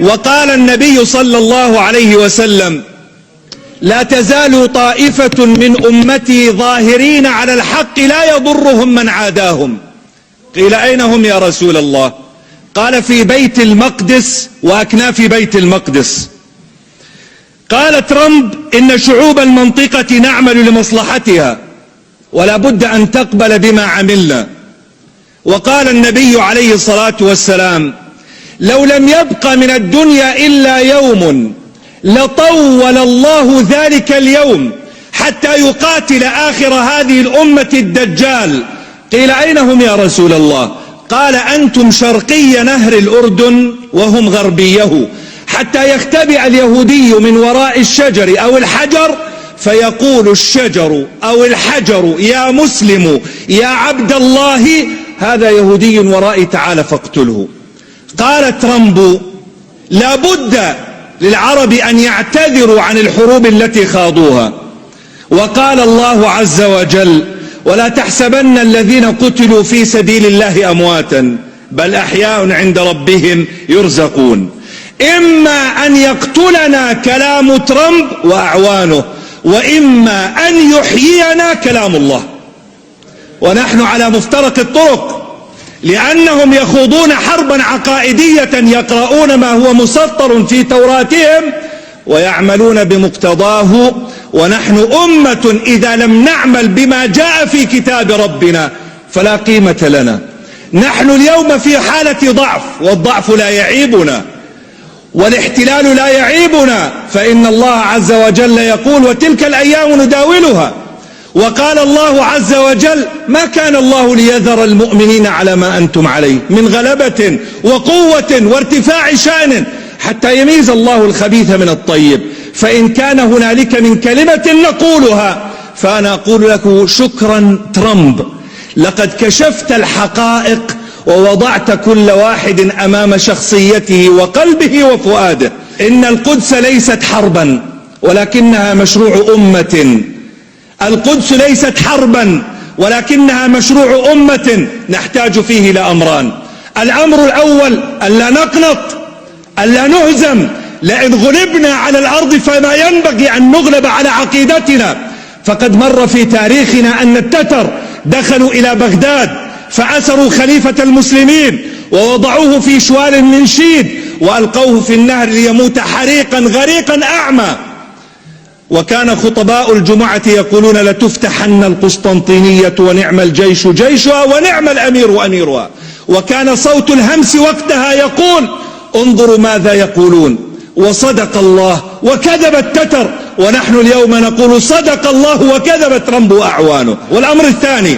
وقال النبي صلى الله عليه وسلم لا تزال طائفة من أمتي ظاهرين على الحق لا يضرهم من عاداهم. قيل أين هم يا رسول الله؟ قال في بيت المقدس وأكناف بيت المقدس. قال ترامب إن شعوب المنطقة نعمل لمصلحتها ولا بد أن تقبل بما عملنا. وقال النبي عليه الصلاة والسلام لو لم يبق من الدنيا إلا يوم لطول الله ذلك اليوم حتى يقاتل آخر هذه الأمة الدجال. قيل أين هم يا رسول الله؟ قال أنتم شرقي نهر الأردن وهم غربيه، حتى يختبئ اليهودي من وراء الشجر أو الحجر فيقول الشجر أو الحجر يا مسلم يا عبد الله هذا يهودي ورائي تعال فاقتله. قال ترامب لا بد للعرب أن يعتذروا عن الحروب التي خاضوها. وقال الله عز وجل ولا تحسبن الذين قتلوا في سبيل الله أمواتا بل أحياء عند ربهم يرزقون. إما أن يقتلنا كلام ترامب وأعوانه، وإما أن يحيينا كلام الله، ونحن على مفترق الطرق، لأنهم يخوضون حربا عقائدية يقرؤون ما هو مسطر في توراتهم ويعملون بمقتضاه، ونحن أمة إذا لم نعمل بما جاء في كتاب ربنا فلا قيمة لنا. نحن اليوم في حالة ضعف، والضعف لا يعيبنا والاحتلال لا يعيبنا، فإن الله عز وجل يقول وتلك الأيام نداولها. وقال الله عز وجل ما كان الله ليذر المؤمنين على ما أنتم عليه من غلبة وقوة وارتفاع شأن حتى يميز الله الخبيث من الطيب. فإن كان هنالك من كلمة نقولها فأنا أقول لك شكرا ترامب، لقد كشفت الحقائق ووضعت كل واحد أمام شخصيته وقلبه وفؤاده. إن القدس ليست حربا ولكنها مشروع أمة. القدس ليست حربا ولكنها مشروع أمة نحتاج فيه إلى أمران. الأمر الأول ألا نقنط، ألا نهزم. لئن غلبنا على الأرض فما ينبغي أن نغلب على عقيدتنا. فقد مر في تاريخنا أن التتر دخلوا إلى بغداد فأسروا خليفة المسلمين ووضعوه في شوال من شيد وألقوه في النهر ليموت حريقا غريقا أعمى. وكان خطباء الجمعة يقولون لتفتحن القسطنطينية ونعم الجيش جيشها ونعم الأمير أميرها. وكان صوت الهمس وقتها يقول انظروا ماذا يقولون وصدق الله وكذب التتر، ونحن اليوم نقول صدق الله وكذبت رنبو أعوانه. والأمر الثاني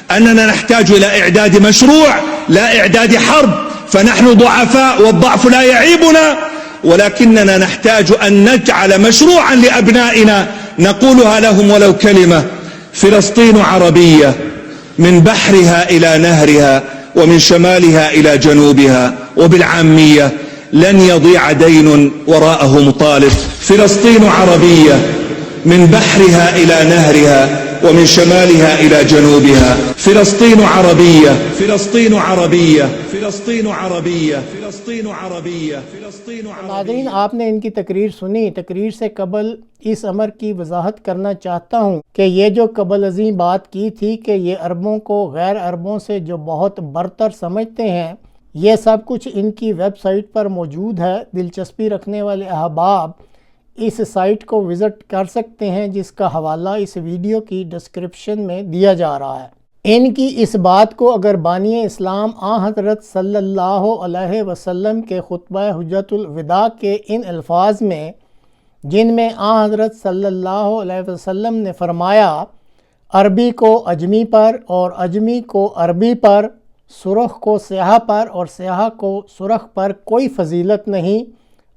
أننا نحتاج إلى إعداد مشروع لا إعداد حرب، فنحن ضعفاء والضعف لا يعيبنا، ولكننا نحتاج أن نجعل مشروعا لأبنائنا نقولها لهم ولو كلمة: فلسطين عربية من بحرها إلى نهرها ومن شمالها إلى جنوبها، وبالعامية لن يضيع دين وراءه مطالب. فلسطين عربية من بحرها إلى نهرها ومن شمالها إلى جنوبها. فلسطين عربية، فلسطين عربية، فلسطين عربية، فلسطين عربية، فلسطين عربية. ناظرین، آپ نے ان کی تقریر سنی۔ تقریر سے قبل اس امر کی وضاحت کرنا چاہتا ہوں کہ یہ جو قبل ازیں بات کی تھی کہ یہ عربوں کو غیر عربوں سے جو بہت برتر سمجھتے ہیں، یہ سب کچھ ان کی ویب سائٹ پر موجود ہے۔ دلچسپی رکھنے والے احباب اس سائٹ کو وزٹ کر سکتے ہیں، جس کا حوالہ اس ویڈیو کی ڈسکرپشن میں دیا جا رہا ہے۔ ان کی اس بات کو اگر بانی اسلام حضرت صلی اللہ علیہ وسلم کے خطبہ حجۃ الوداع کے ان الفاظ میں، جن میں حضرت صلی اللہ علیہ وسلم نے فرمایا عربی کو اجمی پر اور اجمی کو عربی پر، سرخ کو سیاہ پر اور سیاہ کو سرخ پر کوئی فضیلت نہیں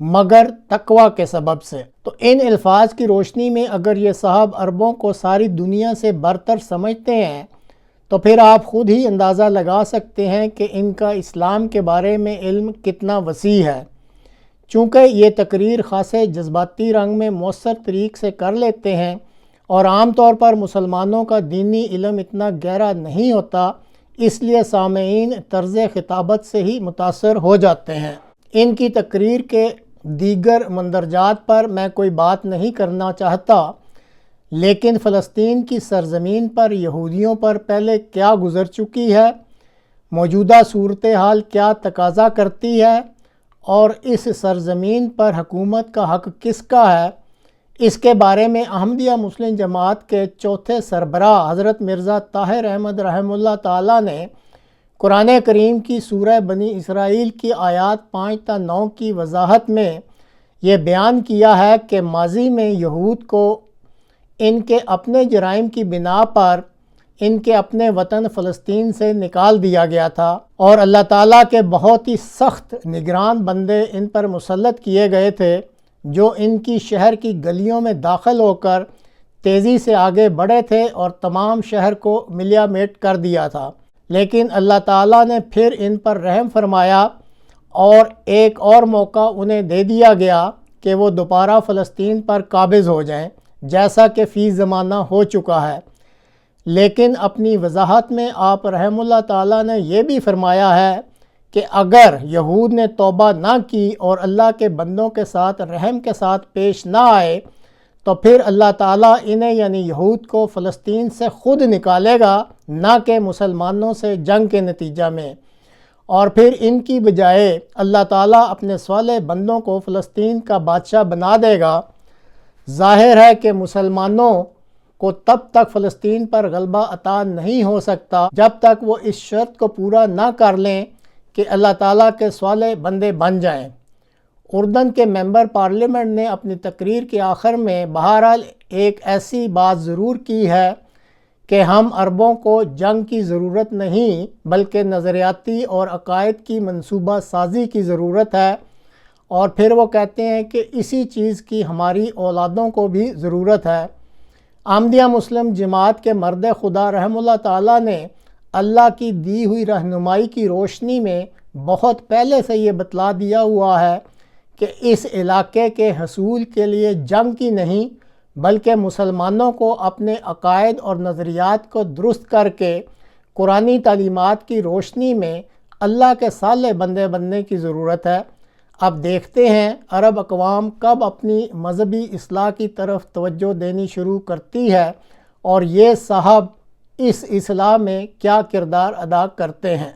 مگر تقوی کے سبب سے، تو ان الفاظ کی روشنی میں اگر یہ صاحب عربوں کو ساری دنیا سے برتر سمجھتے ہیں تو پھر آپ خود ہی اندازہ لگا سکتے ہیں کہ ان کا اسلام کے بارے میں علم کتنا وسیع ہے۔ چونکہ یہ تقریر خاصے جذباتی رنگ میں مؤثر طریق سے کر لیتے ہیں اور عام طور پر مسلمانوں کا دینی علم اتنا گہرا نہیں ہوتا، اس لیے سامعین طرز خطابت سے ہی متاثر ہو جاتے ہیں۔ ان کی تقریر کے دیگر مندرجات پر میں کوئی بات نہیں کرنا چاہتا، لیکن فلسطین کی سرزمین پر یہودیوں پر پہلے کیا گزر چکی ہے، موجودہ صورتحال کیا تقاضا کرتی ہے، اور اس سرزمین پر حکومت کا حق کس کا ہے، اس کے بارے میں احمدیہ مسلم جماعت کے چوتھے سربراہ حضرت مرزا طاہر احمد رحمہ اللہ تعالیٰ نے قرآن کریم کی سورہ بنی اسرائیل کی آیات 5 تا 9 کی وضاحت میں یہ بیان کیا ہے کہ ماضی میں یہود کو ان کے اپنے جرائم کی بنا پر ان کے اپنے وطن فلسطین سے نکال دیا گیا تھا، اور اللہ تعالیٰ کے بہت ہی سخت نگران بندے ان پر مسلط کیے گئے تھے، جو ان کی شہر کی گلیوں میں داخل ہو کر تیزی سے آگے بڑھے تھے اور تمام شہر کو ملیا میٹ کر دیا تھا۔ لیکن اللہ تعالیٰ نے پھر ان پر رحم فرمایا اور ایک اور موقع انہیں دے دیا گیا کہ وہ دوبارہ فلسطین پر قابض ہو جائیں، جیسا کہ فی زمانہ ہو چکا ہے۔ لیکن اپنی وضاحت میں آپ رحم اللہ تعالیٰ نے یہ بھی فرمایا ہے کہ اگر یہود نے توبہ نہ کی اور اللہ کے بندوں کے ساتھ رحم کے ساتھ پیش نہ آئے تو پھر اللہ تعالیٰ انہیں یعنی یہود کو فلسطین سے خود نکالے گا، نہ کہ مسلمانوں سے جنگ کے نتیجہ میں، اور پھر ان کی بجائے اللہ تعالیٰ اپنے صالح بندوں کو فلسطین کا بادشاہ بنا دے گا۔ ظاہر ہے کہ مسلمانوں کو تب تک فلسطین پر غلبہ عطا نہیں ہو سکتا جب تک وہ اس شرط کو پورا نہ کر لیں کہ اللہ تعالیٰ کے صالح بندے بن جائیں۔ اردن کے ممبر پارلیمنٹ نے اپنی تقریر کے آخر میں بہرحال ایک ایسی بات ضرور کی ہے کہ ہم عربوں کو جنگ کی ضرورت نہیں بلکہ نظریاتی اور عقائد کی منصوبہ سازی کی ضرورت ہے، اور پھر وہ کہتے ہیں کہ اسی چیز کی ہماری اولادوں کو بھی ضرورت ہے۔ احمدیہ مسلم جماعت کے مرد خدا رحمہ اللہ تعالیٰ نے اللہ کی دی ہوئی رہنمائی کی روشنی میں بہت پہلے سے یہ بتلا دیا ہوا ہے کہ اس علاقے کے حصول کے لیے جنگ کی نہیں بلکہ مسلمانوں کو اپنے عقائد اور نظریات کو درست کر کے قرآنی تعلیمات کی روشنی میں اللہ کے صالح بندے بننے کی ضرورت ہے۔ اب دیکھتے ہیں عرب اقوام کب اپنی مذہبی اصلاح کی طرف توجہ دینی شروع کرتی ہے اور یہ صاحب اس اصلاح میں کیا کردار ادا کرتے ہیں۔